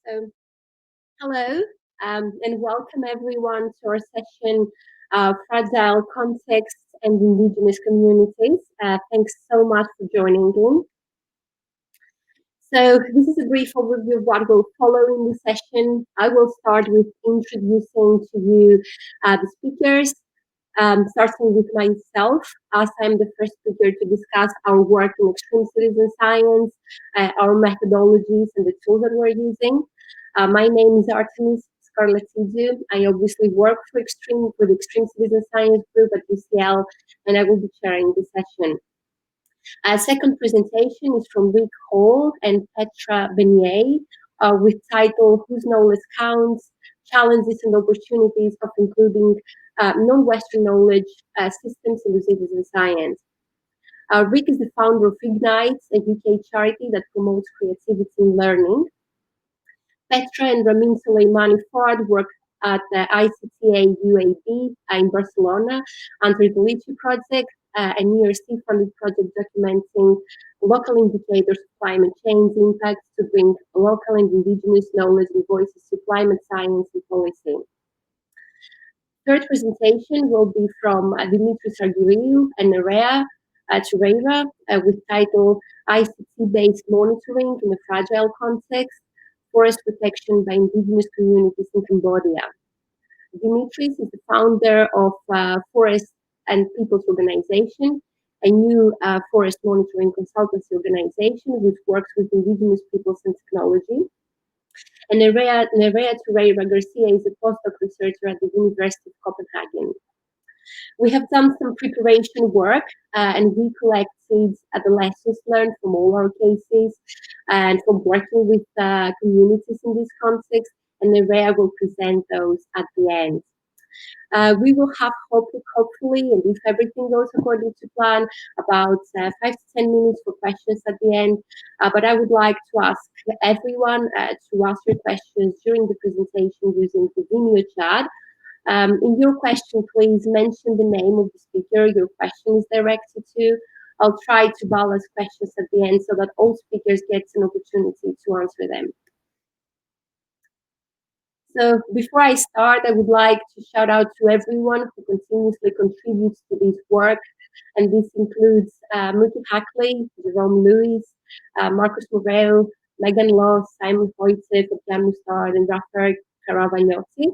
So, hello, and welcome everyone to our session, Fragile Contexts and Indigenous Communities. Thanks so much for joining in. So, this is a brief overview of what will follow in this session. I will start with introducing to you the speakers, starting with myself, as I'm the first speaker to discuss our work in extreme citizen science, our methodologies, and the tools that we're using. My name is Artemis. Skarlatidou. I obviously work for the Extreme Citizen Science Group at UCL, and I will be chairing this session. Second presentation is from Rick Hall and Petra Benyei with title Whose Knowledge Counts? Challenges and Opportunities of Including Non-Western Knowledge Systems in the Citizen Science. Rick is the founder of Ignite, a UK charity that promotes creativity in learning. Petra and Ramin Soleymani-Fard work at the ICTA UAB in Barcelona under the LICHI project, an ERC-funded project documenting local indicators of climate change impacts to bring local and indigenous knowledge and voices to climate science and policy. Third presentation will be from Dimitris, Argyriou and Nerea, Turreira, with title ICT-based monitoring in a fragile context, forest protection by indigenous communities in Cambodia. Dimitris is the founder of Forest and Peoples Organization, a new forest monitoring consultancy organization which works with indigenous peoples and technology. And Nerea Reyes-García is a postdoc researcher at the University of Copenhagen. We have done some preparation work and we collect seeds at the lessons learned from all our cases and from working with communities in this context, and Nerea will present those at the end. We will have hopefully, and if everything goes according to plan, about 5 to 10 minutes for questions at the end. But I would like to ask everyone to ask your questions during the presentation using the Vimeo chat. In your question, please mention the name of the speaker your question is directed to. I'll try to balance questions at the end so that all speakers get an opportunity to answer them. So before I start, I would like to shout out to everyone who continuously contributes to this work. And this includes Muki Haklay, Jerome Lewis, Marcus Moreu, Megan Law, Simon Hoyte, Fabien Moustard, and Rafael Caravagnotti.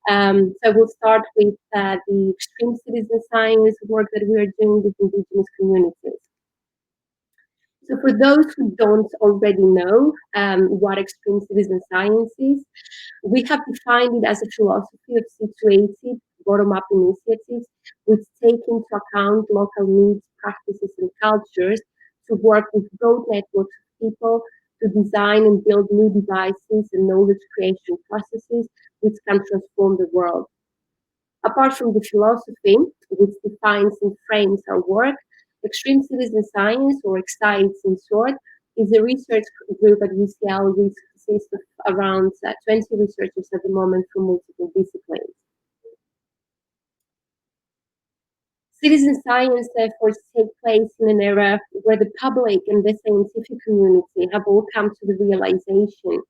So we'll start with the extreme citizen science work that we are doing with indigenous communities. So for those who don't already know what extreme citizen science is, we have defined it as a philosophy of situated bottom-up initiatives which take into account local needs, practices, and cultures to work with broad networks of people to design and build new devices and knowledge creation processes which can transform the world. Apart from the philosophy, which defines and frames our work, Extreme Citizen Science, or EXCITES in short, is a research group at UCL which consists of around 20 researchers at the moment from multiple disciplines. Citizen science efforts take place in an era where the public and the scientific community have all come to the realization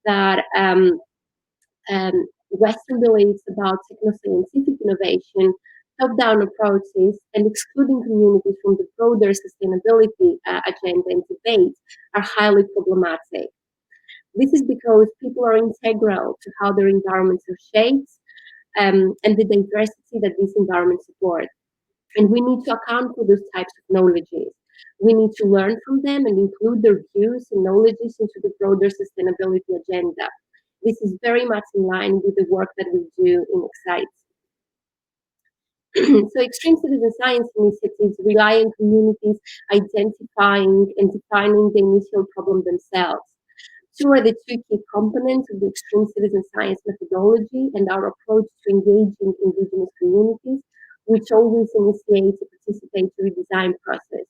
that Western beliefs about techno-scientific innovation, top-down approaches, and excluding communities from the broader sustainability agenda and debate are highly problematic. This is because people are integral to how their environments are shaped and the diversity that these environments support. And we need to account for those types of knowledges. We need to learn from them and include their views and knowledges into the broader sustainability agenda. This is very much in line with the work that we do in EXCITES. So extreme citizen science initiatives rely on communities identifying and defining the initial problem themselves. Two are the two key components of the extreme citizen science methodology and our approach to engaging indigenous communities, which always initiates a participatory design process.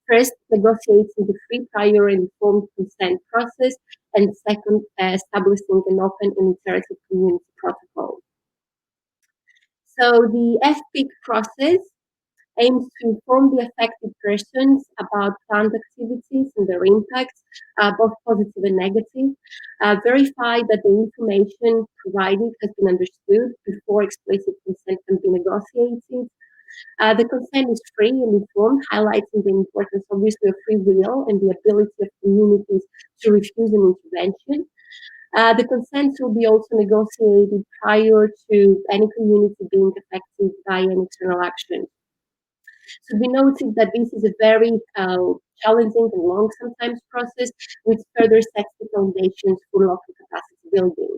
First, negotiating the free, prior, and informed consent process, and second, establishing an open and interactive community protocol. So the FPIC process aims to inform the affected persons about plant activities and their impacts, both positive and negative, verify that the information provided has been understood before explicit consent can be negotiated. The consent is free and informed, highlighting the importance, obviously, of free will and the ability of communities to refuse an intervention. The consent will be also negotiated prior to any community being affected by an external action. So we noted that this is a very challenging and long sometimes process, which further sets the foundations for local capacity building.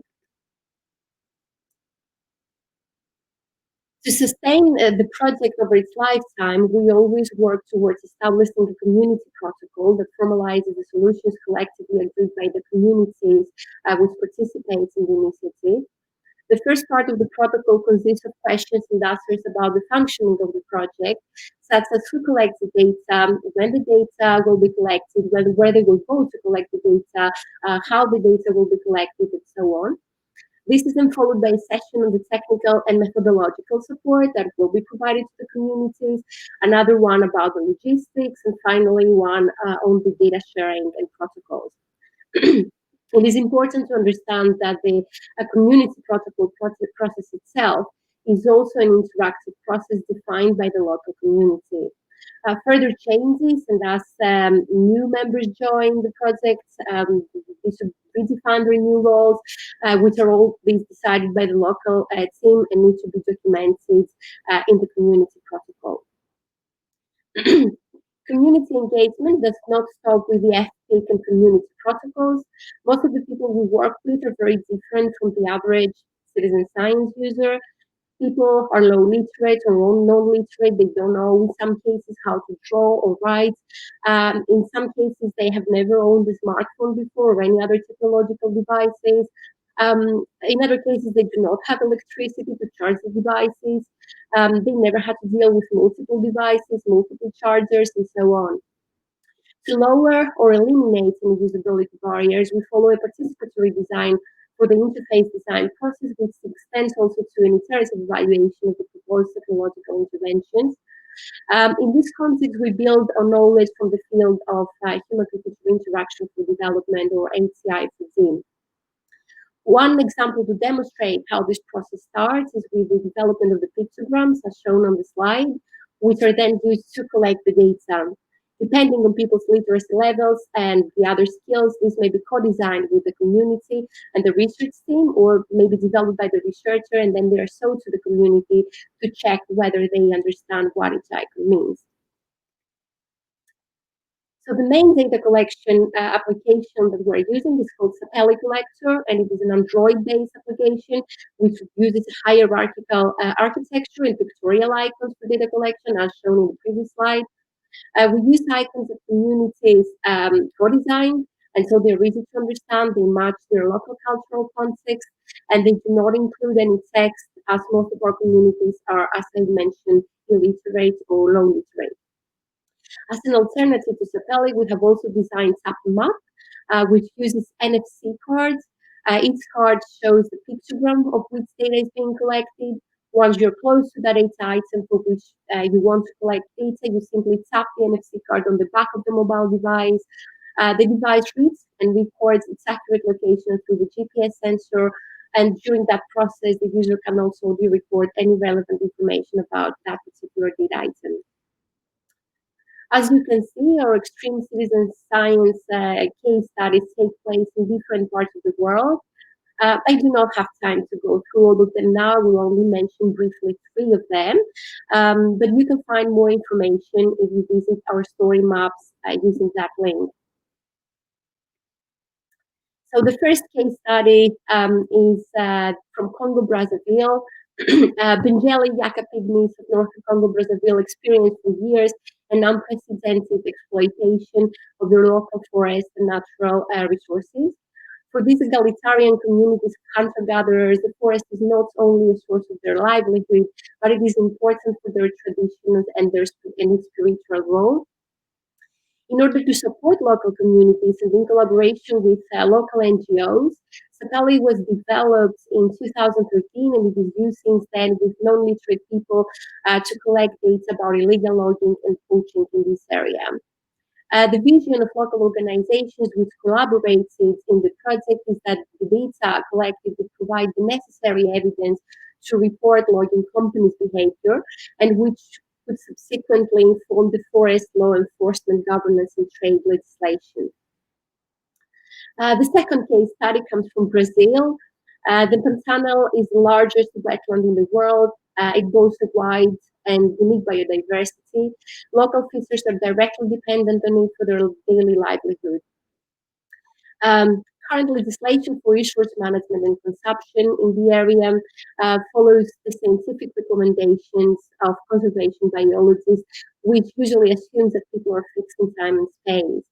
To sustain the project over its lifetime, we always work towards establishing a community protocol that formalizes the solutions collectively agreed by the communities which participate in the initiative. The first part of the protocol consists of questions and answers about the functioning of the project, such as who collects the data, when the data will be collected, where they will go to collect the data, how the data will be collected, and so on. This is then followed by a session on the technical and methodological support that will be provided to the communities, another one about the logistics, and finally one on the data sharing and protocols. It is important to understand that the community protocol process itself is also an interactive process defined by the local community. Further changes, and as new members join the project, they should redefine their new roles, which are all these decided by the local team and need to be documented in the community protocol. Community engagement does not stop with the ethic and community protocols. Most of the people we work with are very different from the average citizen science user. People are low literate or non-literate. They don't know, in some cases, how to draw or write. In some cases, they have never owned a smartphone before or any other technological devices. In other cases, they do not have electricity to charge the devices. They never had to deal with multiple devices, multiple chargers, and so on. To lower or eliminate any usability barriers, we follow a participatory design for the interface design process, which extends also to an iterative evaluation of the proposed technological interventions. In this context, we build on knowledge from the field of human-computer interaction for development, or HCI for DIN. One example to demonstrate how this process starts is with the development of the pictograms, as shown on the slide, which are then used to collect the data. Depending on people's literacy levels and the other skills, this may be co-designed with the community and the research team, or maybe developed by the researcher, and then they are sold to the community to check whether they understand what each icon means. So the main data collection application that we're using is called Sapelli Collector, and it is an Android-based application which uses a hierarchical architecture and pictorial icons for data collection, as shown in the previous slide. We use icons of communities co-designed, and so they're easy to understand, they match their local cultural context, and they do not include any text, as most of our communities are, as I mentioned, illiterate or low literate. As an alternative to Sapelli, we have also designed Sapmap, which uses NFC cards. Each card shows the pictogram of which data is being collected. Once you're close to that data item for which you want to collect data, you simply tap the NFC card on the back of the mobile device. The device reads and records its accurate location through the GPS sensor, and during that process, the user can also record any relevant information about that particular data item. As you can see, our extreme citizen science case studies take place in different parts of the world. I do not have time to go through all of them now. We'll only mention briefly 3 of them. But you can find more information if you visit our story maps using that link. So the first case study is from Congo, Brazzaville. Benyei Yaka pygmies of northern Congo, Brazzaville experienced for years an unprecedented exploitation of their local forests and natural resources. For these egalitarian communities, hunter-gatherers, the forest is not only a source of their livelihood, but it is important for their traditions and its spiritual role. In order to support local communities and in collaboration with local NGOs, Sapeli was developed in 2013 and it is used since then with non-literate people to collect data about illegal logging and poaching in this area. The vision of local organizations which collaborated in the project is that the data collected would provide the necessary evidence to report logging companies' behavior and which could subsequently inform the forest law enforcement, governance, and trade legislation. The second case study comes from Brazil. The Pantanal is the largest wetland in the world. It boasts a wide and unique biodiversity. Local fishers are directly dependent on it for their daily livelihood. Current legislation for resource management and consumption in the area follows the scientific recommendations of conservation biologists, which usually assumes that people are fixed in time and space.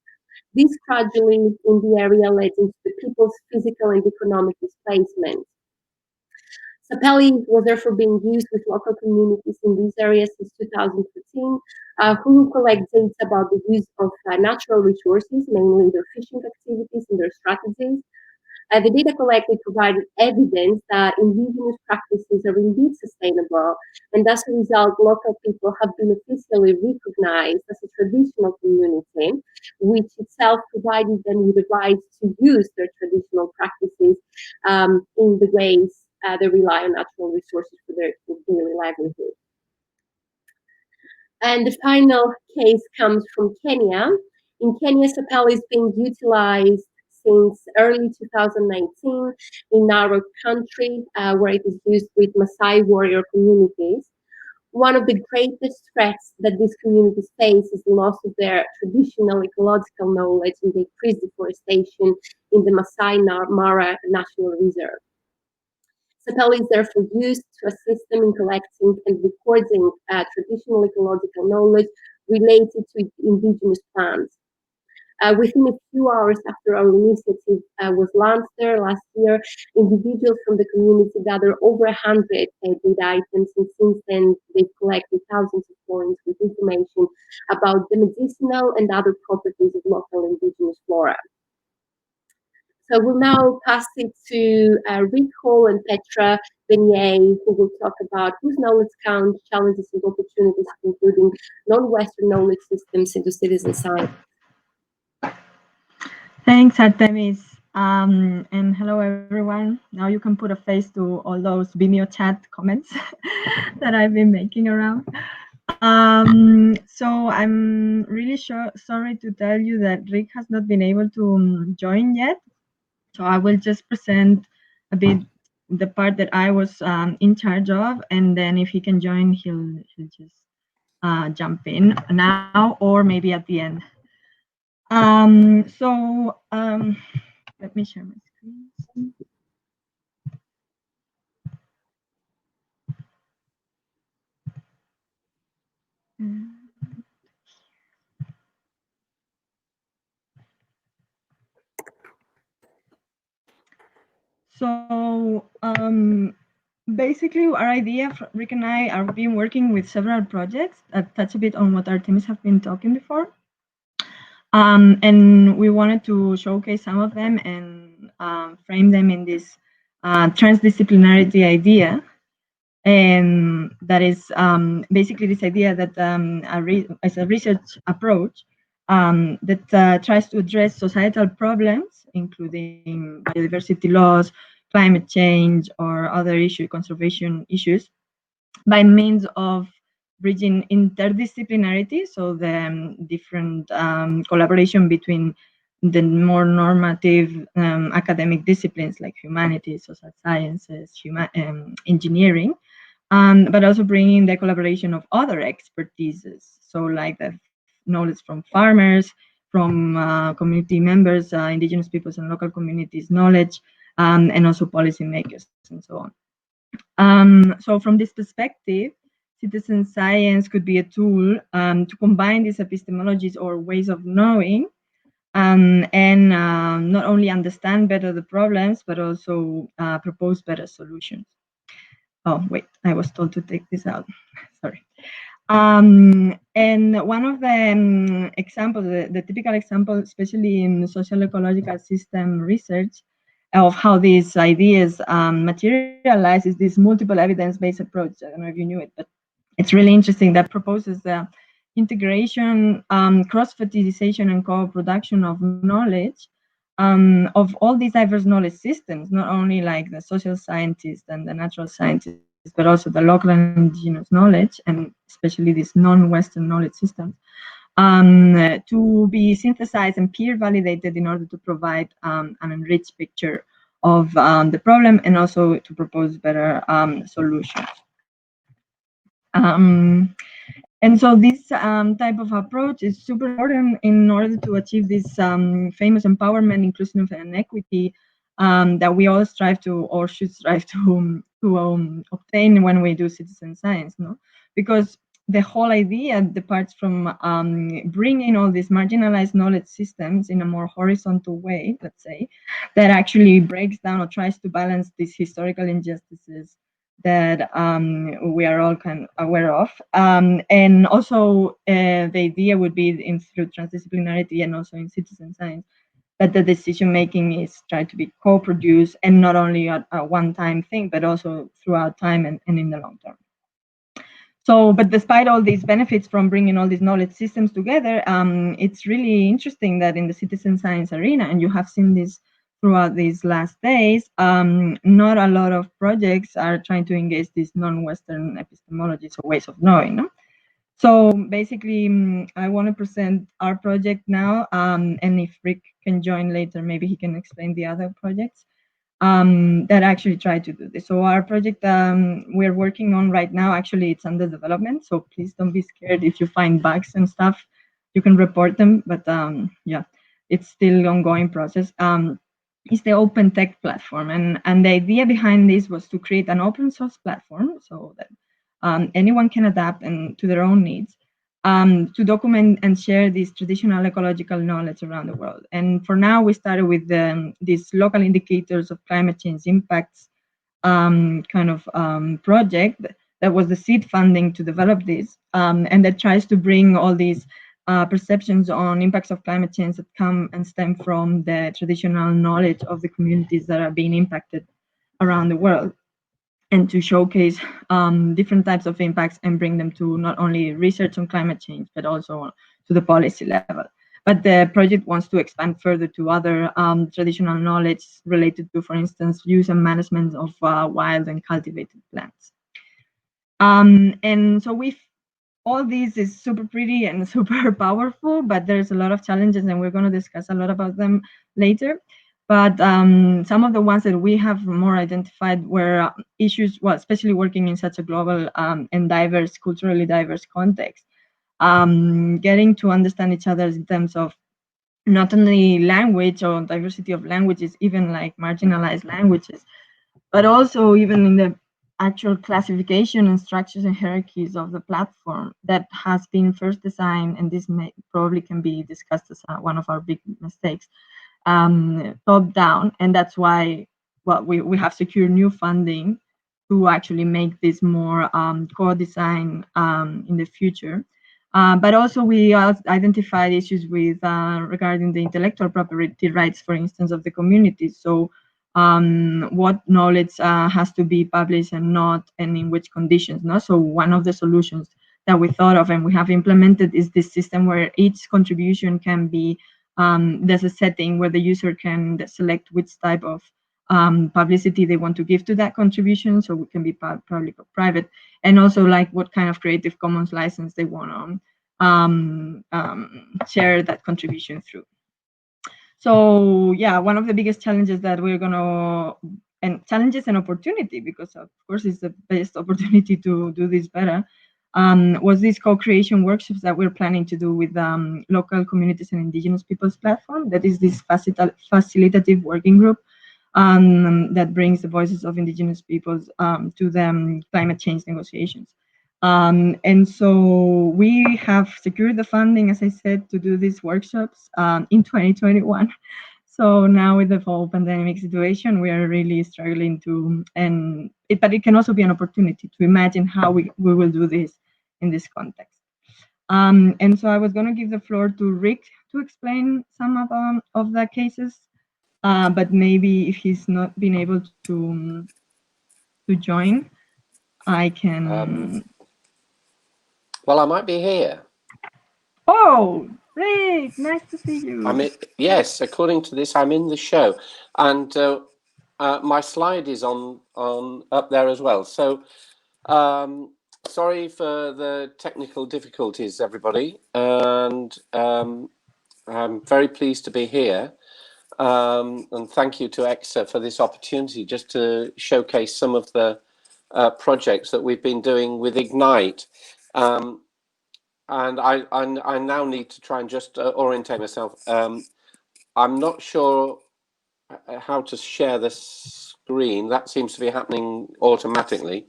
This gradually in the area led into the people's physical and economic displacement. Sapeli was therefore being used with local communities in these areas since 2015, who collect data about the use of natural resources, mainly their fishing activities and their strategies. The data collected provided evidence that indigenous practices are indeed sustainable, and as a result, local people have been officially recognized as a traditional community, which itself provided them with the right to use their traditional practices in the ways they rely on natural resources for their daily livelihood. And the final case comes from Kenya. In Kenya, Sapeli is being utilized since early 2019 in Narok country, where it is used with Maasai warrior communities. One of the greatest threats that these communities face is the loss of their traditional ecological knowledge and the increased deforestation in the Masai Mara National Reserve. Sapeli is therefore used to assist them in collecting and recording traditional ecological knowledge related to indigenous plants. Within a few hours after our initiative was launched there last year, individuals from the community gathered over 100 data items, and since then they've collected thousands of points with information about the medicinal and other properties of local indigenous flora. So we'll now pass it to Rick Hall and Petra Benyei, who will talk about whose knowledge count, challenges and opportunities, including non-Western knowledge systems into citizen science. Thanks, Artemis. And hello, everyone. Now you can put a face to all those Vimeo chat comments that I've been making around. So I'm really sorry to tell you that Rick has not been able to join yet. So I will just present a bit the part that I was in charge of, and then if he can join, he'll just jump in now or maybe at the end. Let me share my screen. So basically our idea, Rick and I have been working with several projects that touch a bit on what Artemis have been talking before. And we wanted to showcase some of them and frame them in this transdisciplinarity idea. And that is basically this idea that as a research approach that tries to address societal problems, including biodiversity loss, climate change, or other conservation issues, by means of bridging interdisciplinarity, so the different collaboration between the more normative academic disciplines like humanities, social sciences, engineering, but also bringing the collaboration of other expertises, so like the knowledge from farmers, from community members, indigenous peoples and local communities knowledge, and also policymakers and so on. So from this perspective, citizen science could be a tool to combine these epistemologies or ways of knowing and not only understand better the problems, but also propose better solutions. Oh, wait, I was told to take this out. Sorry. And one of the examples, the typical example, especially in social ecological system research, of how these ideas materialize is this multiple evidence-based approach. I don't know if you knew it, but it's really interesting, that proposes the integration, cross-fertilization, and co-production of knowledge of all these diverse knowledge systems, not only like the social scientists and the natural scientists, but also the local and indigenous knowledge, and especially these non-Western knowledge systems, to be synthesized and peer validated in order to provide an enriched picture of the problem, and also to propose better solutions. And so this type of approach is super important in order to achieve this famous empowerment, inclusion, and equity that we all strive to, or should strive to obtain when we do citizen science, no? Because the whole idea departs from bringing all these marginalized knowledge systems in a more horizontal way, let's say, that actually breaks down or tries to balance these historical injustices that we are all kind of aware of. And also the idea would be through transdisciplinarity and also in citizen science, that the decision making is tried to be co-produced, and not only a one-time thing, but also throughout time and in the long term. So, but despite all these benefits from bringing all these knowledge systems together, it's really interesting that in the citizen science arena, and you have seen this throughout these last days, not a lot of projects are trying to engage these non-Western epistemologies or ways of knowing. No? So basically, I want to present our project now, and if Rick can join later, maybe he can explain the other projects that actually try to do this. So our project we're working on right now, actually it's under development, so please don't be scared if you find bugs and stuff, you can report them, but yeah, it's still ongoing process. It's the open tech platform, and the idea behind this was to create an open source platform so that anyone can adapt and to their own needs, to document and share this traditional ecological knowledge around the world. And for now, we started with these local indicators of climate change impacts project that was the seed funding to develop this, and that tries to bring all these perceptions on impacts of climate change that come and stem from the traditional knowledge of the communities that are being impacted around the world, and to showcase different types of impacts and bring them to not only research on climate change, but also to the policy level. But the project wants to expand further to other traditional knowledge related to, for instance, use and management of wild and cultivated plants. And so all this is super pretty and super powerful, but there's a lot of challenges, and we're going to discuss a lot about them later. But some of the ones that we have more identified were issues, well, especially working in such a global and diverse, culturally diverse context, getting to understand each other in terms of not only language or diversity of languages, even like marginalized languages, but also even in the actual classification and structures and hierarchies of the platform that has been first designed, and this probably can be discussed as one of our big mistakes, top down, and that's why we have secured new funding to actually make this more co-design in the future. But also we identified issues with regarding the intellectual property rights, for instance, of the communities. So what knowledge has to be published and not, and in which conditions. No? So one of the solutions that we thought of and we have implemented is this system where each contribution can be, there's a setting where the user can select which type of publicity they want to give to that contribution. So it can be public or private, and also like what kind of Creative Commons license they want to share that contribution through. So yeah, one of the biggest challenges that we're gonna, and challenges and opportunity, because of course it's the best opportunity to do this better, was these co-creation workshops that we're planning to do with local communities and indigenous peoples platform. That is this facilitative working group that brings the voices of indigenous peoples to the climate change negotiations. And so we have secured the funding, as I said, to do these workshops in 2021. So now with the whole pandemic situation, we are really struggling to, but it can also be an opportunity to imagine how we will do this in this context. And so I was going to give the floor to Rick to explain some of the cases, but maybe if he's not been able to join, I can. Well, I might be here. Oh, Rick, nice to see you. Yes, according to this, I'm in the show, and my slide is on up there as well. So, sorry for the technical difficulties, everybody, and I'm very pleased to be here. And thank you to EXA for this opportunity just to showcase some of the projects that we've been doing with Ignite. And I now need to try and just orientate myself. I'm not sure how to share the screen. That seems to be happening automatically.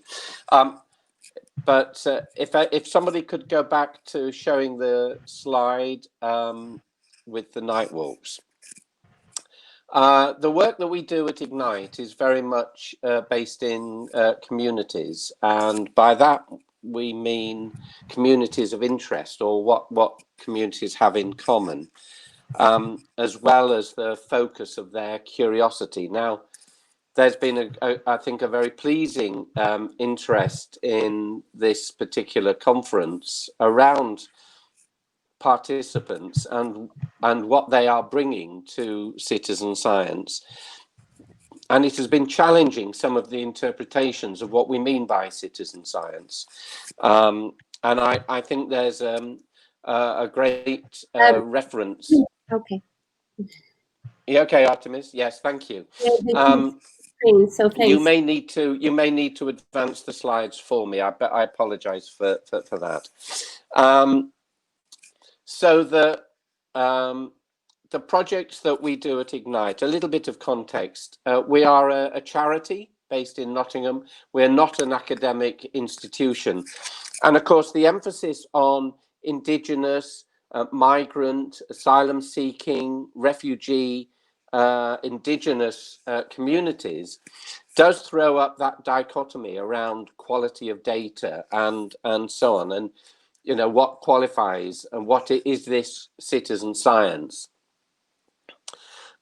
But if somebody could go back to showing the slide with the night walks. The work that we do at Ignite is very much based in communities, and by that we mean communities of interest, or what communities have in common, as well as the focus of their curiosity. Now, there's been, I think, a very pleasing interest in this particular conference around participants and what they are bringing to citizen science. And it has been challenging some of the interpretations of what we mean by citizen science. And I think there's a great reference. Okay. Yeah, okay, Artemis. Yes, thank you. So thanks. You may need to advance the slides for me. I apologize for that. So the projects that we do at Ignite, a little bit of context. We are a charity based in Nottingham. We're not an academic institution. And of course, the emphasis on indigenous, migrant, asylum seeking, refugee, indigenous communities does throw up that dichotomy around quality of data and so on. And you know, what qualifies and what is this citizen science?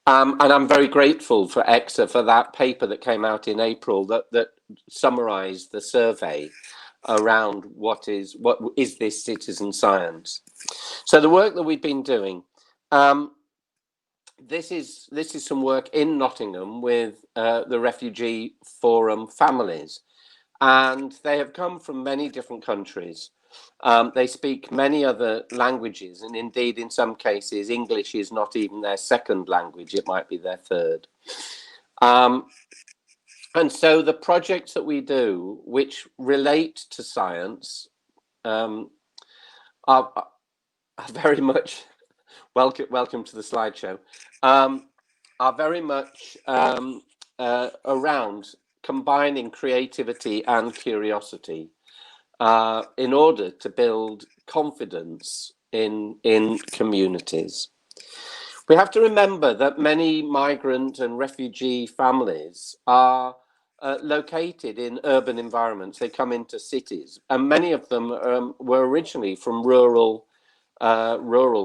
And I'm very grateful for EXA for that paper that came out in April that summarized the survey around what is this citizen science. So the work that we've been doing, this is some work in Nottingham with the Refugee Forum families, and they have come from many different countries. They speak many other languages, and indeed, in some cases, English is not even their second language, it might be their third. And so the projects that we do, which relate to science, are very much, welcome to the slideshow, are very much around combining creativity and curiosity. In order to build confidence in communities. We have to remember that many migrant and refugee families are located in urban environments. They come into cities, and many of them were originally from rural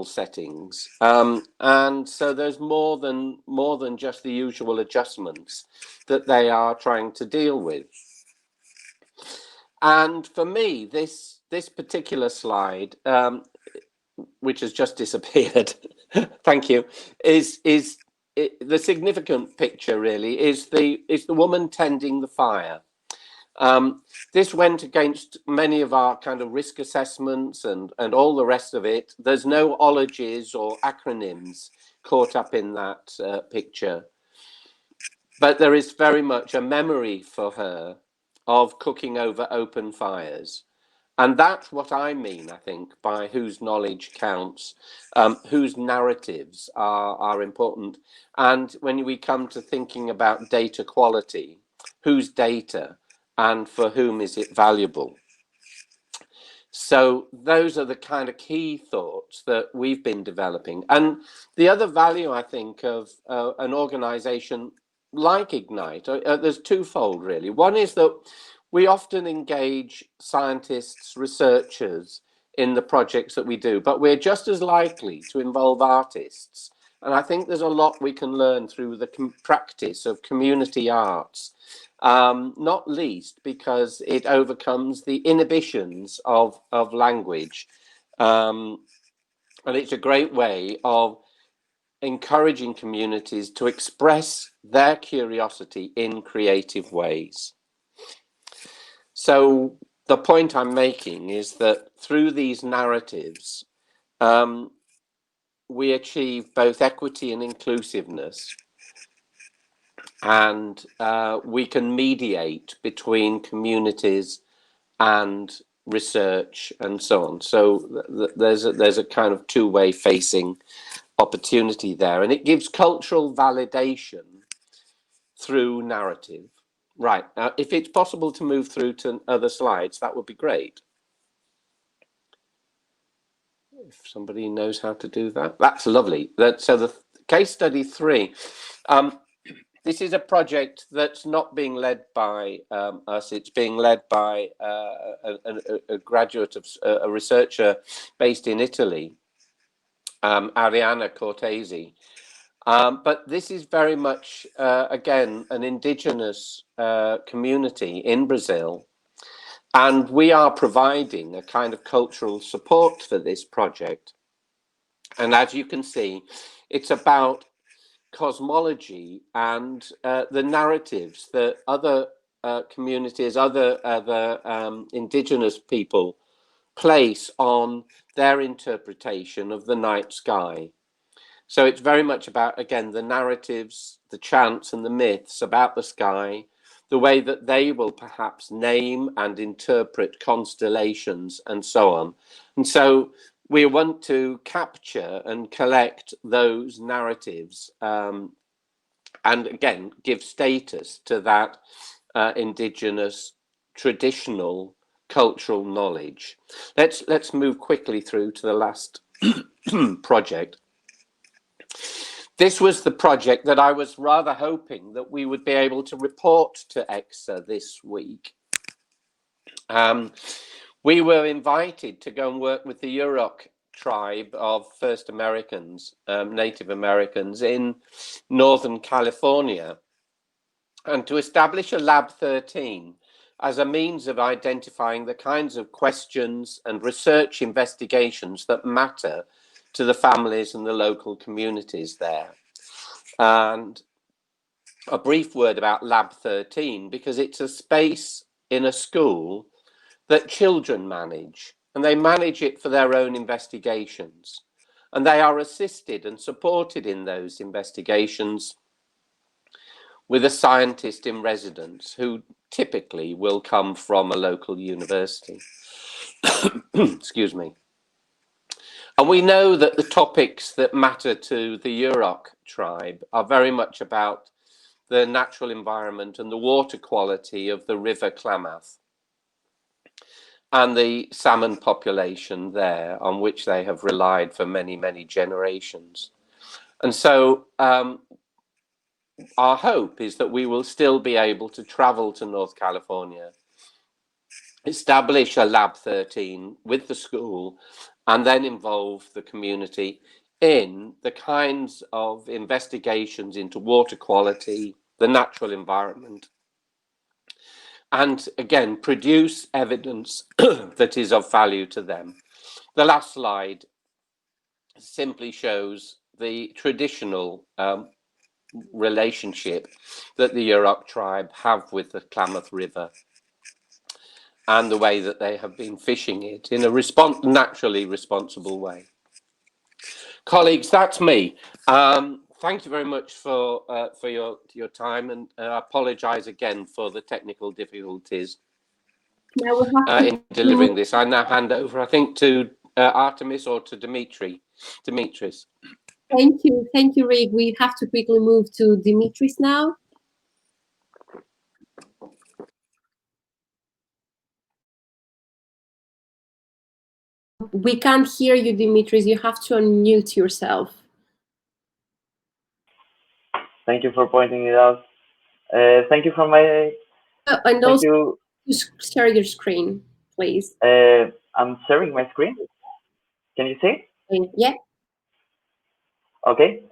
settings, and so there's more than just the usual adjustments that they are trying to deal with. And for me, this particular slide, which has just disappeared, thank you, is the significant picture. Really, is the woman tending the fire. This went against many of our kind of risk assessments and all the rest of it. There's no ologies or acronyms caught up in that picture, but there is very much a memory for her of cooking over open fires. And that's what I mean, I think, by whose knowledge counts, whose narratives are important. And when we come to thinking about data quality, whose data and for whom is it valuable? So those are the kind of key thoughts that we've been developing. And the other value, I think, of an organization like Ignite, there's twofold, really. One is that we often engage scientists, researchers in the projects that we do, but we're just as likely to involve artists. And I think there's a lot we can learn through the practice of community arts, not least because it overcomes the inhibitions of language. And it's a great way of encouraging communities to express their curiosity in creative ways. So the point I'm making is that through these narratives, we achieve both equity and inclusiveness, and we can mediate between communities and research and so on. So there's a kind of two-way facing opportunity there, and it gives cultural validation through narrative. Right, if it's possible to move through to other slides, that would be great. If somebody knows how to do that, that's lovely. So the case study 3, this is a project that's not being led by us. It's being led by a graduate of a researcher based in Italy, Arianna Cortesi. But this is very much, again, an indigenous community in Brazil. And we are providing a kind of cultural support for this project. And as you can see, it's about cosmology and the narratives that other communities, other indigenous people place on their interpretation of the night sky. So it's very much about, again, the narratives, the chants and the myths about the sky, the way that they will perhaps name and interpret constellations and so on. And so we want to capture and collect those narratives and again, give status to that indigenous traditional cultural knowledge. Let's move quickly through to the last project. This was the project that I was rather hoping that we would be able to report to EXA this week. We were invited to go and work with the Yurok tribe of First Americans, Native Americans in Northern California, and to establish a Lab 13 as a means of identifying the kinds of questions and research investigations that matter to the families and the local communities there. And a brief word about Lab 13, because it's a space in a school that children manage, and they manage it for their own investigations. And they are assisted and supported in those investigations with a scientist in residence who typically will come from a local university. Excuse me. And we know that the topics that matter to the Yurok tribe are very much about the natural environment and the water quality of the River Klamath and the salmon population there, on which they have relied for many, many generations. And so our hope is that we will still be able to travel to North California, establish a Lab 13 with the school, and then involve the community in the kinds of investigations into water quality, the natural environment, and again, produce evidence that is of value to them. The last slide simply shows the traditional relationship that the Yurok tribe have with the Klamath River and the way that they have been fishing it in a naturally responsible way. Colleagues, that's me. Thank you very much for your time, and I apologize again for the technical difficulties in delivering this. I now hand over, I think, to Artemis or to Dimitris. Thank you, Rick. We have to quickly move to Dimitris now. We can't hear you, Dimitris. You have to unmute yourself. Thank you for pointing it out. Thank you for my. And also, to share your screen, please. I'm sharing my screen. Can you see? Yeah. Okay.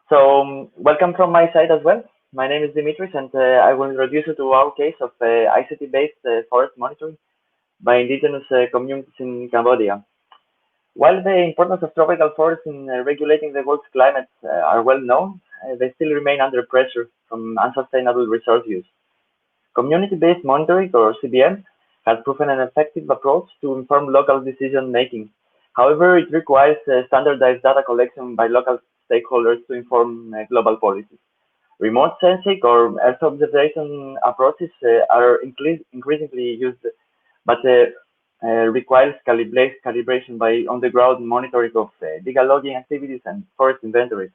So welcome from my side as well. My name is Dimitris, and I will introduce you to our case of ICT-based forest monitoring by indigenous communities in Cambodia. While the importance of tropical forests in regulating the world's climate are well known, they still remain under pressure from unsustainable resource use. Community-based monitoring, or CBM, has proven an effective approach to inform local decision making. However, it requires standardized data collection by local stakeholders to inform global policies. Remote sensing or Earth observation approaches are increasingly used, but requires calibration by on-the-ground monitoring of legal logging activities and forest inventories.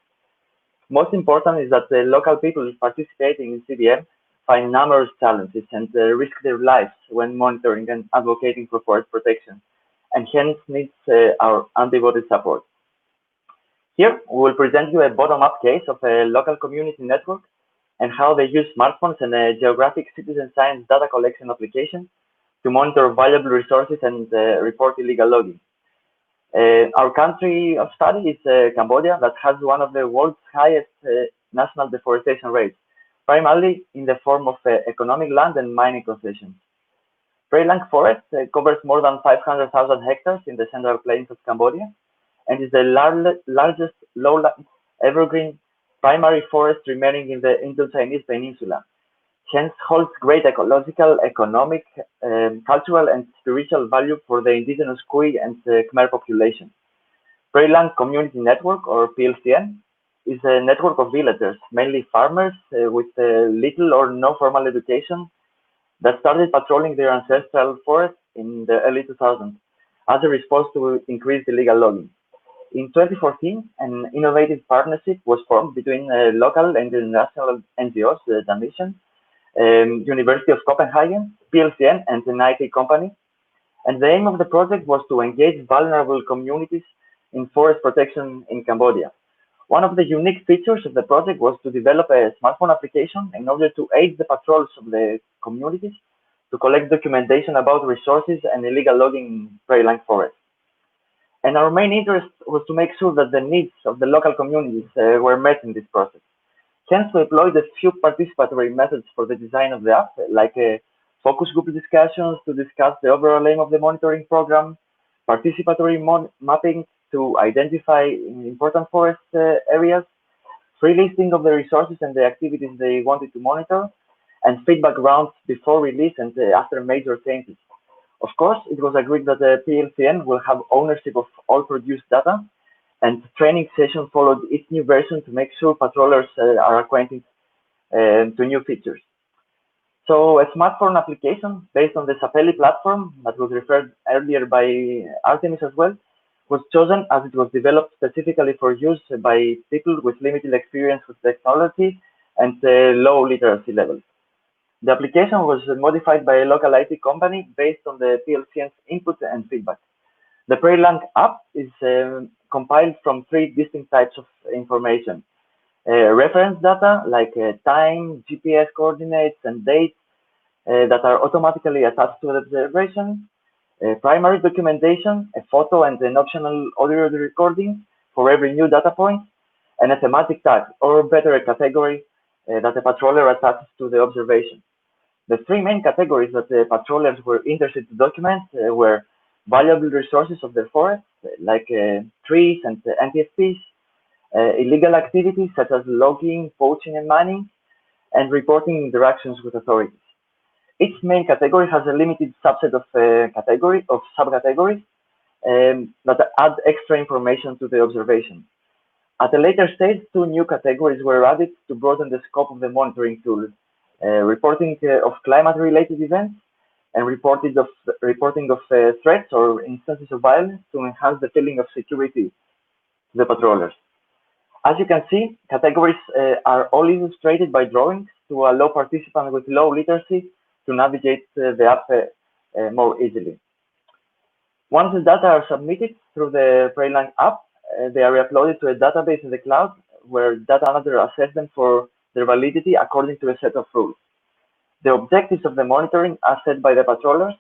Most important is that the local people participating in CBM find numerous challenges and risk their lives when monitoring and advocating for forest protection, and hence needs our undivided support. Here, we will present you a bottom-up case of a local community network and how they use smartphones and a geographic citizen science data collection application to monitor valuable resources and report illegal logging. Our country of study is Cambodia, that has one of the world's highest national deforestation rates, primarily in the form of economic land and mining concessions. Prairie forest covers more than 500,000 hectares in the central plains of Cambodia and is the largest lowland evergreen primary forest remaining in the Indo-Chinese peninsula. Hence holds great ecological, economic, cultural and spiritual value for the indigenous Kui and Khmer population. Prairie Community Network, or PLCN, is a network of villagers, mainly farmers with little or no formal education, that started patrolling their ancestral forests in the early 2000s as a response to increased illegal logging. In 2014, an innovative partnership was formed between local and international NGOs, the Mission, University of Copenhagen, PLCN, and an IT company. And the aim of the project was to engage vulnerable communities in forest protection in Cambodia. One of the unique features of the project was to develop a smartphone application in order to aid the patrols of the communities to collect documentation about resources and illegal logging in prairie forests. And our main interest was to make sure that the needs of the local communities were met in this process. Hence, we employed a few participatory methods for the design of the app, like focus group discussions to discuss the overall aim of the monitoring program, participatory mapping to identify important forest areas, free listing of the resources and the activities they wanted to monitor, and feedback rounds before release and after major changes. Of course, it was agreed that the PLCN will have ownership of all produced data, and training session followed each new version to make sure patrollers are acquainted to new features. So a smartphone application based on the Sapeli platform that was referred earlier by Artemis as well was chosen as it was developed specifically for use by people with limited experience with technology and low literacy levels. The application was modified by a local IT company based on the PLCN's input and feedback. The Prairie app is compiled from three distinct types of information. Reference data like time, GPS coordinates, and dates that are automatically attached to the observation. Primary documentation, a photo and an optional audio recording for every new data point, and a thematic tag, or better, a category that the patroller attaches to the observation. The three main categories that the patrollers were interested to document were valuable resources of the forest, like trees and NTFPs, illegal activities such as logging, poaching, and mining, and reporting interactions with authorities. Each main category has a limited subset of subcategories that add extra information to the observation. At a later stage, two new categories were added to broaden the scope of the monitoring tool: reporting of climate-related events and reporting of threats or instances of violence to enhance the feeling of security to the patrollers. As you can see, categories are all illustrated by drawings to allow participants with low literacy to navigate the app more easily. Once the data are submitted through the Prairie app, they are uploaded to a database in the cloud where data analysts assess them for their validity according to a set of rules. The objectives of the monitoring, as set by the patrollers,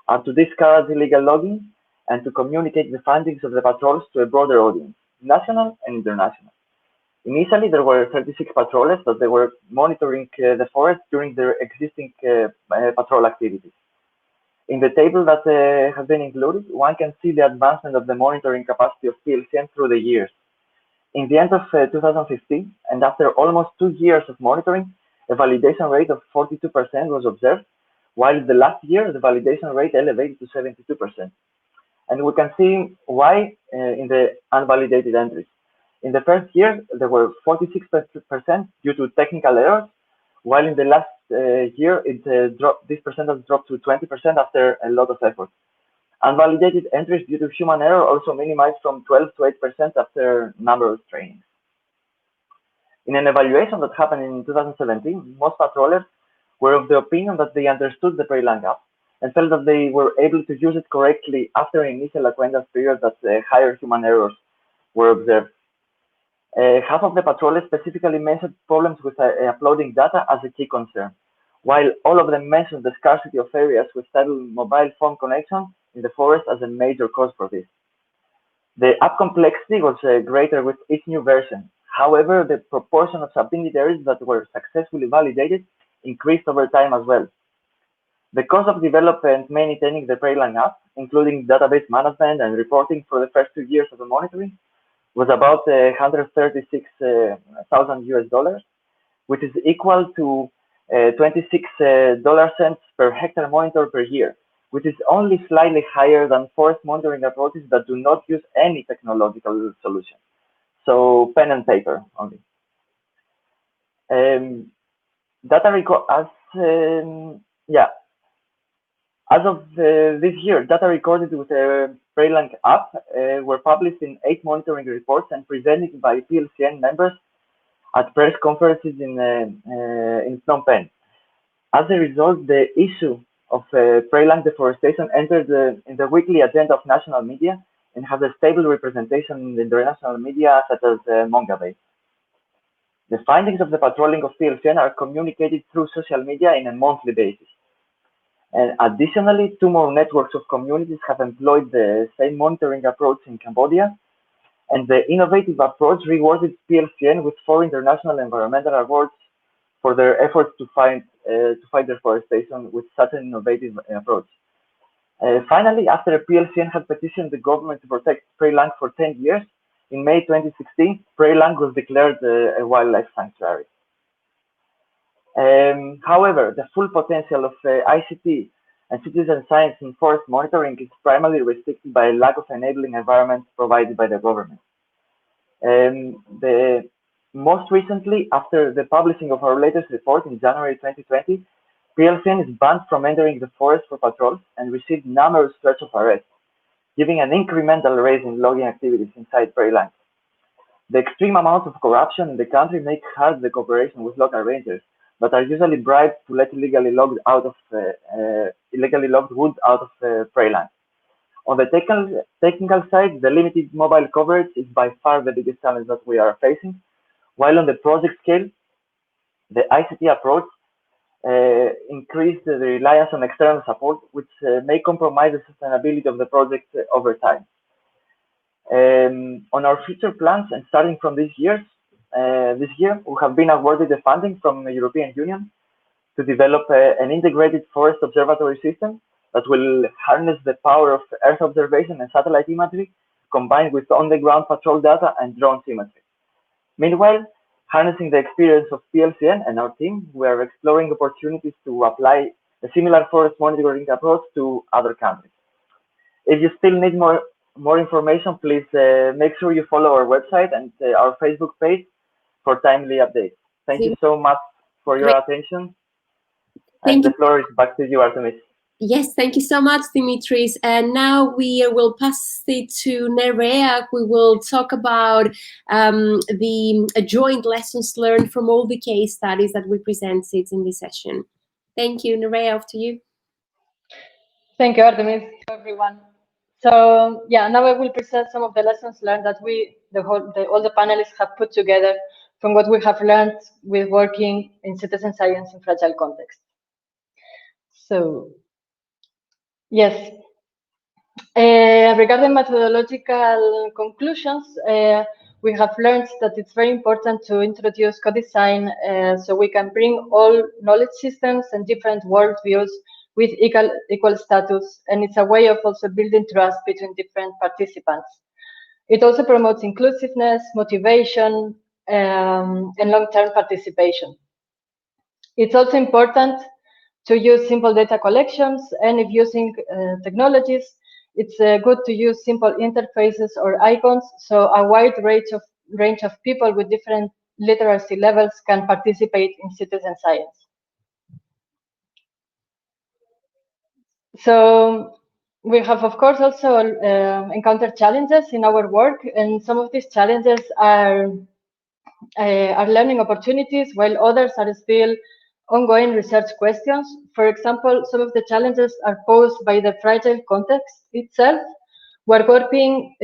are to discourage illegal logging and to communicate the findings of the patrols to a broader audience, national and international. Initially, there were 36 patrollers that they were monitoring the forest during their existing patrol activities. In the table that has been included, one can see the advancement of the monitoring capacity of PLCN through the years. In the end of 2015, and after almost 2 years of monitoring, a validation rate of 42% was observed, while the last year the validation rate elevated to 72%. And we can see why in the unvalidated entries. In the first year, there were 46% due to technical errors, while in the last year, this percentage dropped to 20% after a lot of effort. Unvalidated entries due to human error also minimized from 12 to 8% after numerous trainings. In an evaluation that happened in 2017, most patrollers were of the opinion that they understood the Preylang app and felt that they were able to use it correctly after an initial acquaintance period that higher human errors were observed. Half of the patrollers specifically mentioned problems with uploading data as a key concern, while all of them mentioned the scarcity of areas with stable mobile phone connection in the forest as a major cause for this. The app complexity was greater with each new version. However, the proportion of subdignitaries that were successfully validated increased over time as well. The cost of developing and maintaining the Preylang app, including database management and reporting for the first 2 years of the monitoring, was about $136,000, which is equal to 26 cents per hectare monitor per year, which is only slightly higher than forest monitoring approaches that do not use any technological solution. So pen and paper only. As of this year, data recorded with the Preylang app were published in 8 monitoring reports and presented by PLCN members at press conferences in Phnom Penh. As a result, the issue of Preylang deforestation entered in the weekly agenda of national media and has a stable representation in the international media such as Mongabay. The findings of the patrolling of PLCN are communicated through social media in a monthly basis. And additionally, 2 more networks of communities have employed the same monitoring approach in Cambodia, and the innovative approach rewarded PLCN with 4 international environmental awards for their efforts to fight deforestation with such an innovative approach. Finally, after PLCN had petitioned the government to protect Preylang for 10 years, in May 2016, Preylang was declared a wildlife sanctuary. However, the full potential of ICT and citizen science in forest monitoring is primarily restricted by a lack of enabling environment provided by the government. Most recently, after the publishing of our latest report in January 2020, PLCN is banned from entering the forest for patrols and received numerous threats of arrest, giving an incremental rise in logging activities inside Preylang. The extreme amount of corruption in the country makes hard the cooperation with local rangers, that are usually bribed to let illegally logged wood out of Preylang. On the technical side, the limited mobile coverage is by far the biggest challenge that we are facing, while on the project scale, the ICT approach increased the reliance on external support, which may compromise the sustainability of the project over time. On our future plans, and starting from this year, we have been awarded the funding from the European Union to develop an integrated forest observatory system that will harness the power of Earth observation and satellite imagery, combined with on-the-ground patrol data and drone imagery. Meanwhile, harnessing the experience of PLCN and our team, we are exploring opportunities to apply a similar forest monitoring approach to other countries. If you still need more information, please make sure you follow our website and our Facebook page for timely updates. Thank you so much for your attention. And the floor is back to you, Artemis. Yes, thank you so much, Dimitris. And now we will pass it to Nerea, who will talk about the joint lessons learned from all the case studies that we presented in this session. Thank you, Nerea, off to you. Thank you, Artemis. Hello, everyone. So yeah, now I will present some of the lessons learned that all the panelists have put together from what we have learned with working in citizen science in fragile contexts. So, yes. Regarding methodological conclusions, we have learned that it's very important to introduce co-design so we can bring all knowledge systems and different worldviews with equal status, and it's a way of also building trust between different participants. It also promotes inclusiveness, motivation, and long-term participation. It's also important to use simple data collections, and if using technologies, it's good to use simple interfaces or icons so a wide range of people with different literacy levels can participate in citizen science. So we have, of course, also encountered challenges in our work, and some of these challenges are learning opportunities, while others are still ongoing research questions. For example, some of the challenges are posed by the fragile context itself. We're working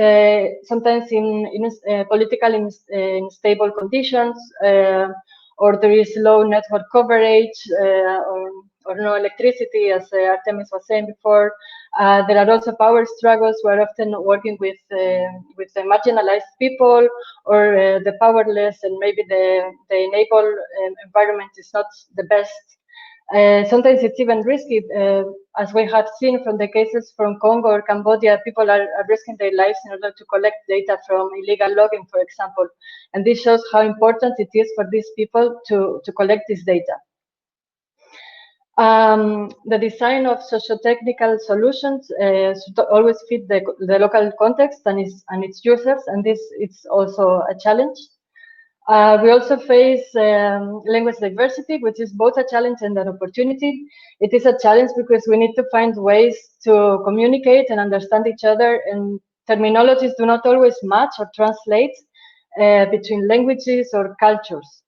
sometimes in politically unstable conditions, or there is low network coverage, or no electricity, as Artemis was saying before. There are also power struggles. We're often working with the marginalized people or the powerless, and maybe the enabled environment is not the best. Sometimes it's even risky, as we have seen from the cases from Congo or Cambodia. People are risking their lives in order to collect data from illegal logging, for example. And this shows how important it is for these people to collect this data. The design of socio-technical solutions should always fit the local context and its users, and this is also a challenge. We also face language diversity, which is both a challenge and an opportunity. It is a challenge because we need to find ways to communicate and understand each other, and terminologies do not always match or translate between languages or cultures.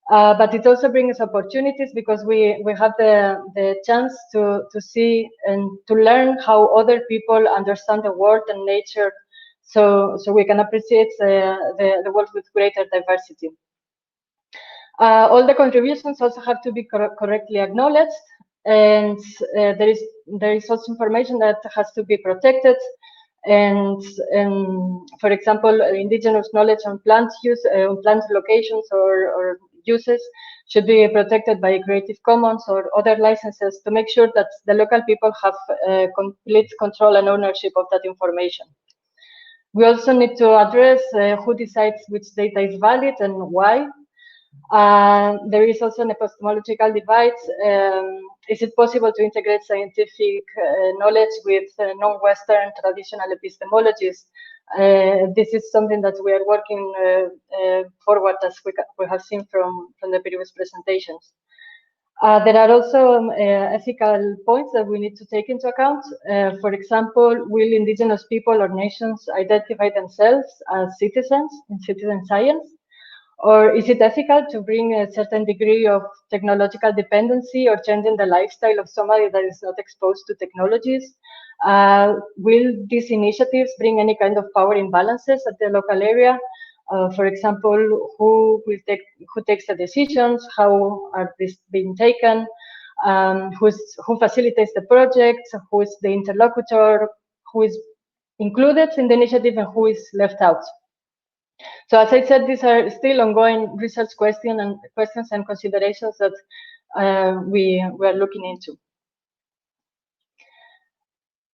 But it also brings opportunities because we have the chance to see and to learn how other people understand the world and nature, so we can appreciate the world with greater diversity. All the contributions also have to be correctly acknowledged, and there is also information that has to be protected. And for example, indigenous knowledge on plant use, on plant locations or uses should be protected by Creative Commons or other licenses to make sure that the local people have complete control and ownership of that information. We also need to address who decides which data is valid and why. There is also an epistemological divide. Is it possible to integrate scientific knowledge with non-Western traditional epistemologies? This is something that we are working forward, as we have seen from the previous presentations. There are also ethical points that we need to take into account. For example, will indigenous people or nations identify themselves as citizens in citizen science? Or is it ethical to bring a certain degree of technological dependency or changing the lifestyle of somebody that is not exposed to technologies? Will these initiatives bring any kind of power imbalances at the local area? For example, who takes the decisions? How are these being taken? Who facilitates the project? Who is the interlocutor? Who is included in the initiative and who is left out? So, as I said, these are still ongoing research questions and considerations that we are looking into.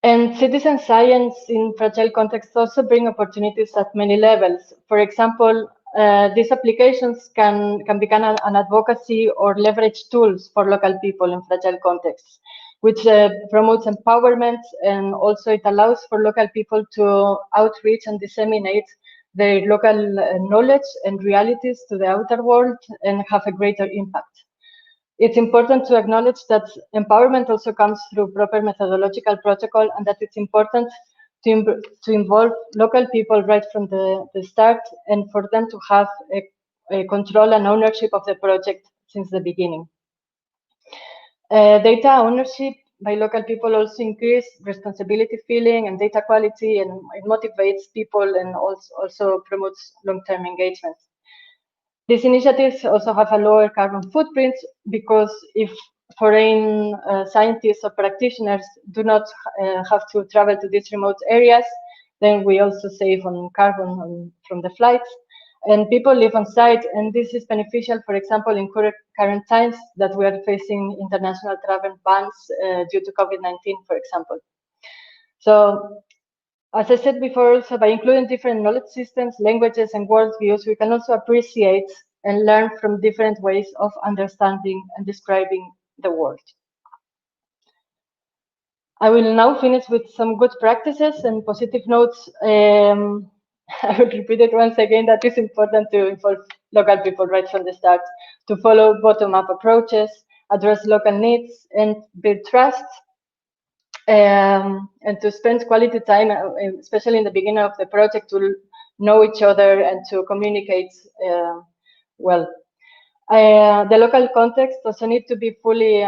And citizen science in fragile contexts also bring opportunities at many levels. For example, these applications can become an advocacy or leverage tools for local people in fragile contexts, which promotes empowerment, and also it allows for local people to outreach and disseminate their local knowledge and realities to the outer world and have a greater impact. It's important to acknowledge that empowerment also comes through proper methodological protocol, and that it's important to involve local people right from the start, and for them to have a control and ownership of the project since the beginning. Data ownership by local people also increase responsibility feeling and data quality, and it motivates people and also promotes long-term engagement. These initiatives also have a lower carbon footprint because if foreign scientists or practitioners do not have to travel to these remote areas, then we also save on carbon from the flights. And people live on site, and this is beneficial, for example, in current times that we are facing international travel bans due to COVID-19, for example. So, as I said before, also by including different knowledge systems, languages, and worldviews, we can also appreciate and learn from different ways of understanding and describing the world. I will now finish with some good practices and positive notes. I will repeat it once again that it's important to involve local people right from the start, to follow bottom-up approaches, address local needs, and build trust, and to spend quality time, especially in the beginning of the project, to know each other and to communicate well. The local context also needs to be fully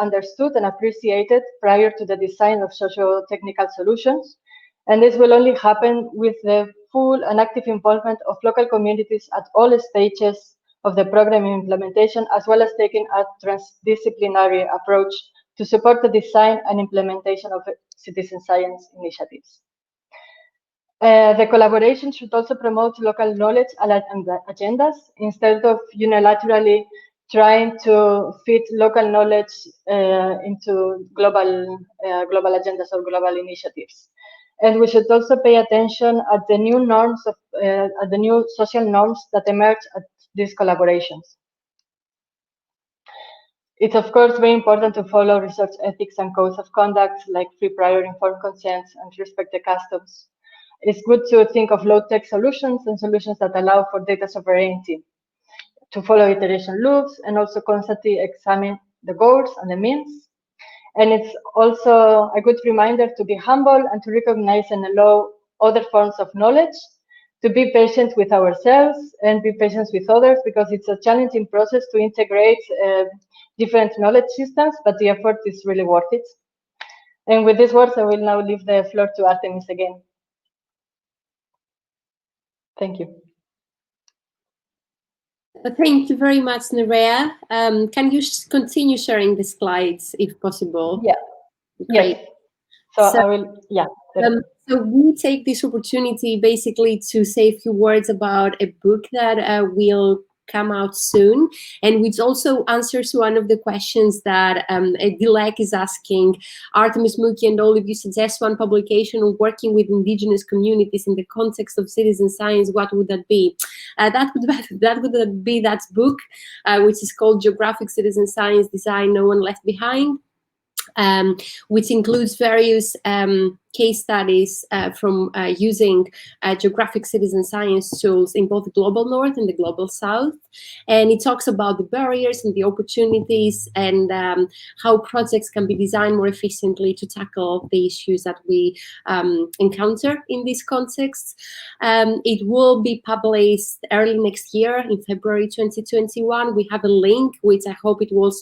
understood and appreciated prior to the design of socio-technical solutions. And this will only happen with the full and active involvement of local communities at all stages of the program implementation, as well as taking a transdisciplinary approach to support the design and implementation of citizen science initiatives. The collaboration should also promote local knowledge and agendas instead of unilaterally trying to fit local knowledge into global agendas or global initiatives. And we should also pay attention at the new norms at the new social norms that emerge at these collaborations. It's of course very important to follow research ethics and codes of conduct like free, prior, informed consent and respect the customs. It's good to think of low-tech solutions and solutions that allow for data sovereignty, to follow iteration loops, and also constantly examine the goals and the means. And it's also a good reminder to be humble and to recognize and allow other forms of knowledge, to be patient with ourselves and be patient with others, because it's a challenging process to integrate different knowledge systems, but the effort is really worth it. And with these words, I will now leave the floor to Artemis again. Thank you. Thank you very much, Nerea. Can you continue sharing the slides, if possible? Yeah. Great. Yes. So I will, yeah. So we take this opportunity basically to say a few words about a book that will come out soon, and which also answers one of the questions that Dilek is asking. Artemis, Muki, and all of you suggest one publication on working with indigenous communities in the context of citizen science. What would that be? That would be that book, which is called Geographic Citizen Science Design, No One Left Behind. Which includes various case studies from using geographic citizen science tools in both the global north and the global south. And it talks about the barriers and the opportunities and how projects can be designed more efficiently to tackle the issues that we encounter in these contexts. It will be published early next year in February 2021. We have a link, which I hope it will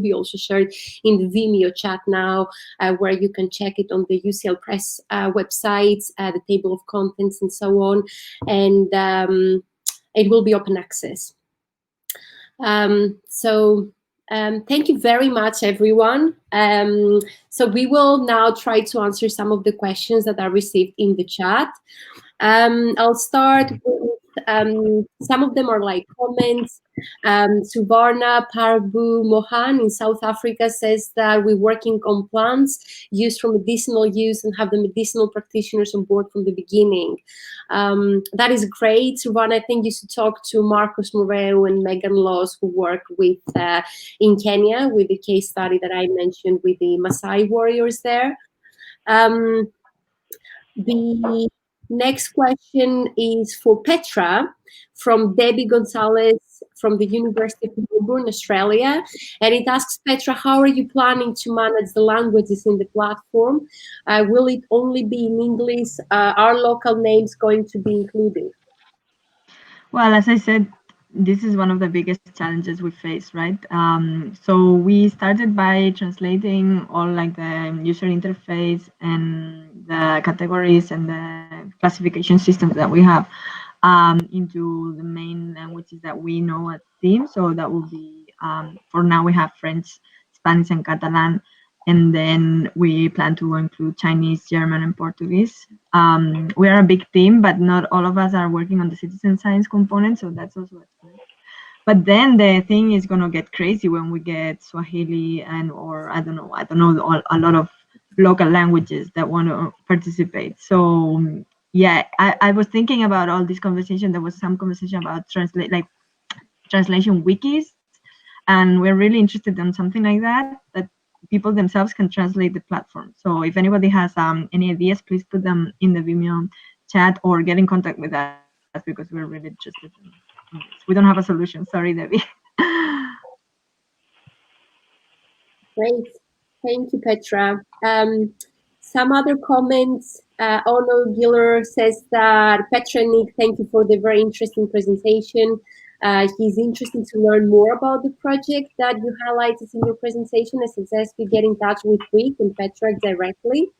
be also shared in the Vimeo chat now, where you can check it on the UCL Press website, the table of contents and so on, and it will be open access. Thank you very much, everyone. So we will now try to answer some of the questions that are received in the chat. I'll start with some of them are like comments. Suvarna Parbu Mohan in South Africa says that we're working on plants used for medicinal use and have the medicinal practitioners on board from the beginning. That is great, Suvarna. I think you should talk to Marcos Moreu and Megan Laws, who work with in Kenya with the case study that I mentioned with the Maasai warriors there. The next question is for Petra from Debbie Gonzalez from the University of Melbourne, Australia. And it asks, Petra, how are you planning to manage the languages in the platform? Will it only be in English? Are local names going to be included? Well, as I said, this is one of the biggest challenges we face, right? So we started by translating all like the user interface and the categories and the classification systems that we have into the main languages that we know as themes. So that will be, for now we have French, Spanish and Catalan. And then we plan to include Chinese, German, and Portuguese. We are a big team, but not all of us are working on the citizen science component, so that's also a challenge. But then the thing is gonna get crazy when we get Swahili or I don't know, a lot of local languages that want to participate. So yeah, I was thinking about all this conversation. There was some conversation about translation wikis, and we're really interested in something like that people themselves can translate the platform. So if anybody has any ideas, please put them in the Vimeo chat or get in contact with us because we're really interested in this. We don't have a solution. Sorry, Debbie. Great. Thank you, Petra. Some other comments. Ono Giller says that Petra and Nick, thank you for the very interesting presentation. He's interested to learn more about the project that you highlighted in your presentation and suggests we get in touch with Rick and Petra directly.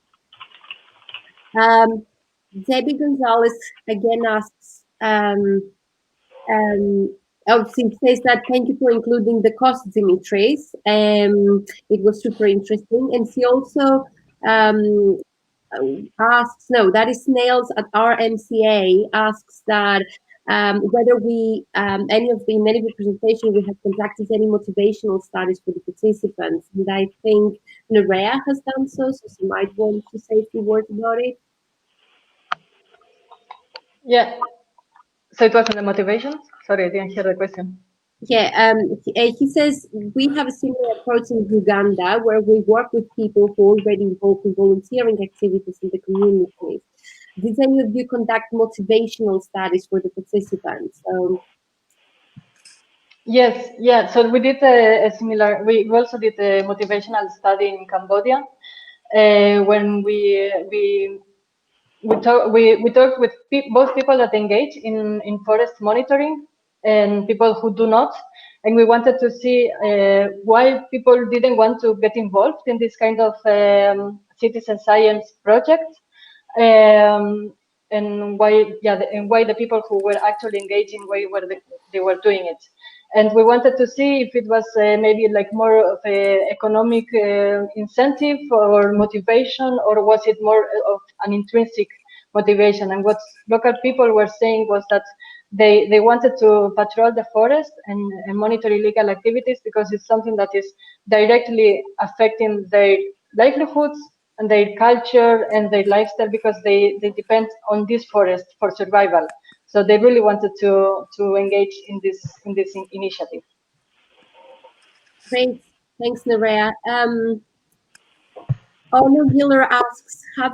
Debbie Gonzalez again asks, she says that thank you for including the cost, Dimitris. It was super interesting. And she also asks, no, that is Snails at RMCA, asks that whether we, any of the presentation we have conducted any motivational studies for the participants. And I think Nerea has done so she might want to say a few words about it. Yeah. So it wasn't the motivation? Sorry, I didn't hear the question. Yeah, he says we have a similar approach in Uganda where we work with people who are already involved in volunteering activities in the communities. Did any of you conduct motivational studies for the participants? Yes, yeah. So we did a similar. We also did a motivational study in Cambodia when we talked with both people that engage in forest monitoring and people who do not, and we wanted to see why people didn't want to get involved in this kind of citizen science project, and why the people who were actually engaging, why they were doing it. And we wanted to see if it was maybe like more of a economic incentive or motivation, or was it more of an intrinsic motivation. And what local people were saying was that they wanted to patrol the forest and monitor illegal activities because it's something that is directly affecting their livelihoods and their culture and their lifestyle, because they depend on this forest for survival. So they really wanted to engage in this initiative. Great, thanks, Nerea. Ono Giller asks, have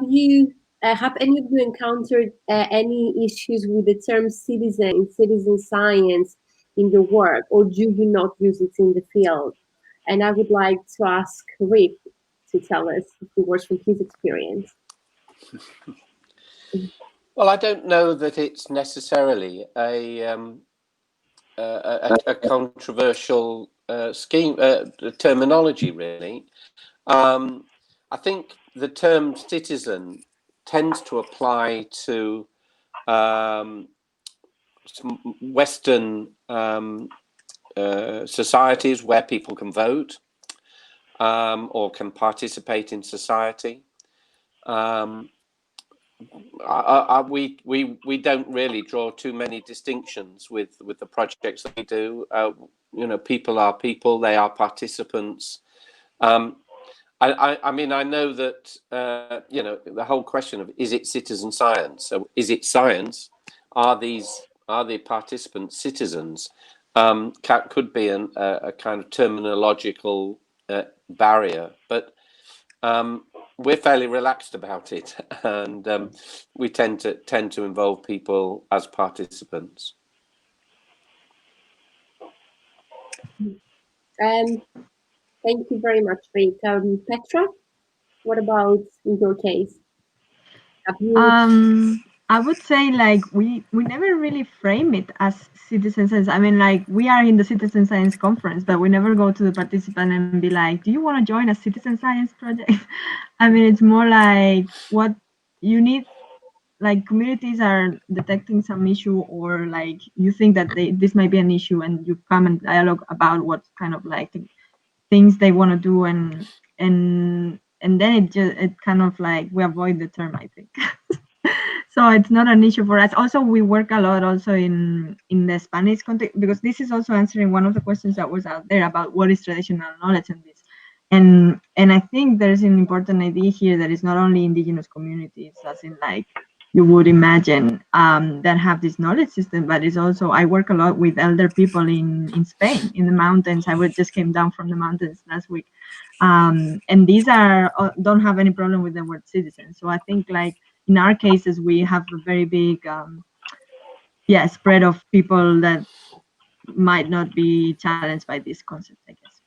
any of you encountered any issues with the term citizen science in your work, or do you not use it in the field? And I would like to ask Rick to tell us a few words from his experience. Well, I don't know that it's necessarily a controversial terminology, really. I think the term citizen tends to apply to Western societies where people can vote or can participate in society. We don't really draw too many distinctions with the projects that we do. You know, people are people; they are participants. I mean, I know that you know, the whole question of is it citizen science? So, is it science? Are the participants citizens? Could be a kind of terminological barrier, but we're fairly relaxed about it, and we tend to involve people as participants. Thank you very much, Rick. Petra, what about in your case? Have you... I would say like we never really frame it as citizen science. I mean, like we are in the citizen science conference, but we never go to the participant and be like, do you want to join a citizen science project? I mean, it's more like what you need, like communities are detecting some issue, or like you think that this might be an issue, and you come and dialogue about what kind of like things they want to do, and then it kind of like, we avoid the term, I think. So it's not an issue for us. Also, we work a lot also in the Spanish context, because this is also answering one of the questions that was out there about what is traditional knowledge and this. And I think there's an important idea here that is not only indigenous communities, as in like you would imagine, that have this knowledge system, but it's also, I work a lot with elder people in Spain, in the mountains. I just came down from the mountains last week. And these don't have any problem with the word citizen. So I think like in our cases, we have a very big spread of people that might not be challenged by this concept, I guess.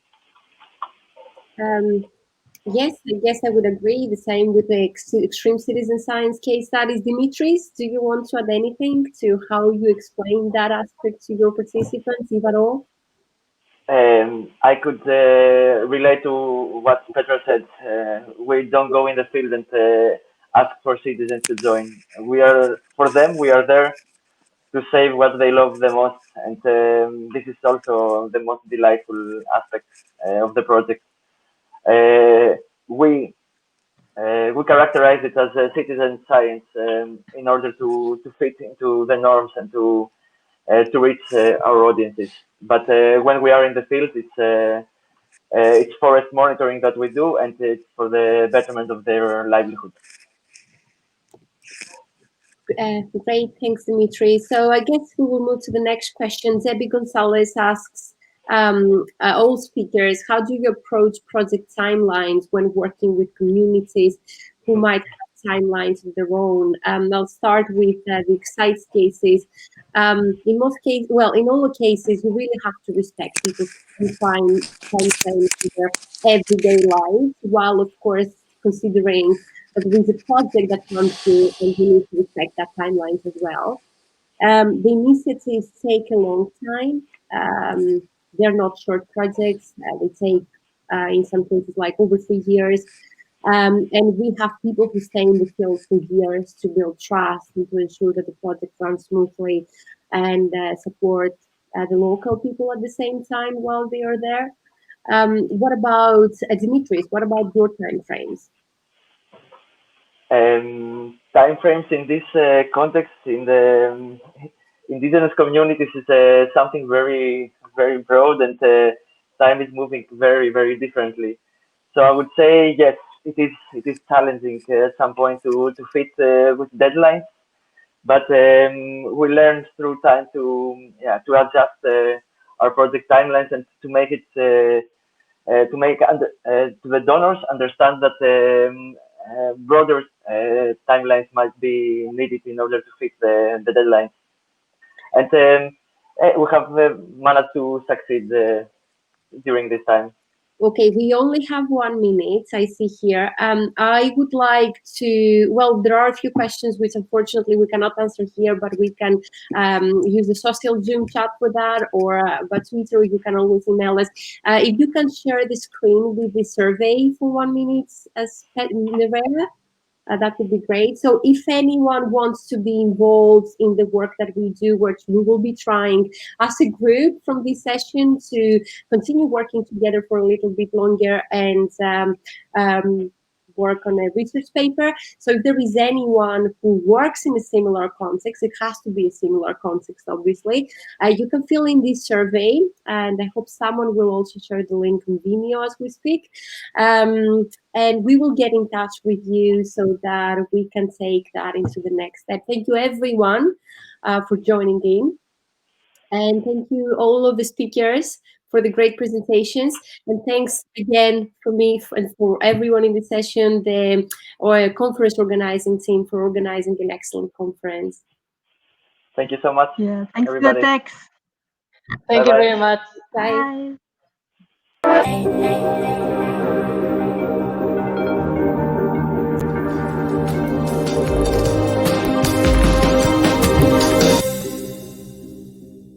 Yes, I guess I would agree. The same with the extreme citizen science case studies. Dimitris, do you want to add anything to how you explain that aspect to your participants, if at all? I could relate to what Petra said. We don't go in the field and ask for citizens to join. We are there to save what they love the most, and this is also the most delightful aspect of the project. We characterize it as a citizen science in order to fit into the norms and to reach our audiences. But when we are in the field, it's forest monitoring that we do, and it's for the betterment of their livelihood. Great, thanks, Dimitri. So I guess we will move to the next question. Debbie Gonzalez asks all speakers, how do you approach project timelines when working with communities who might have timelines of their own? I'll start with the Excites cases. In most cases, well, in all the cases, you really have to respect people's time frames in their everyday lives, while of course considering that there is a project that comes through and you need to respect that timelines as well. The initiatives take a long time. They're not short projects. They take, in some cases, like over 3 years. And we have people who stay in the field for years to build trust and to ensure that the project runs smoothly and support the local people at the same time while they are there. What about Dimitris? What about your time frames? Time frames in this context, in the indigenous communities, is something very, very broad, and time is moving very, very differently. So I would say yes, it is challenging at some point to fit with deadlines, but we learn through time to adjust our project timelines and to make it to the donors understand that broader timelines might be needed in order to fit the deadlines. And we have managed to succeed during this time. Okay, we only have 1 minute, I see here. I would like to, well, there are a few questions which unfortunately we cannot answer here, but we can use the social Zoom chat for that, or by Twitter, you can always email us. If you can share the screen with the survey for 1 minute, as Nerea, that would be great. So if anyone wants to be involved in the work that we do, which we will be trying as a group from this session to continue working together for a little bit longer and work on a research paper. So if there is anyone who works in a similar context, it has to be a similar context, obviously, you can fill in this survey, and I hope someone will also share the link on Vimeo as we speak. And we will get in touch with you so that we can take that into the next step. Thank you, everyone, for joining in. And thank you, all of the speakers, for the great presentations. And thanks again for me and for everyone in the session, the conference organizing team, for organizing an excellent conference. Thank you so much. Yeah, thanks everybody. for the text. Thank you very much. Bye. Bye.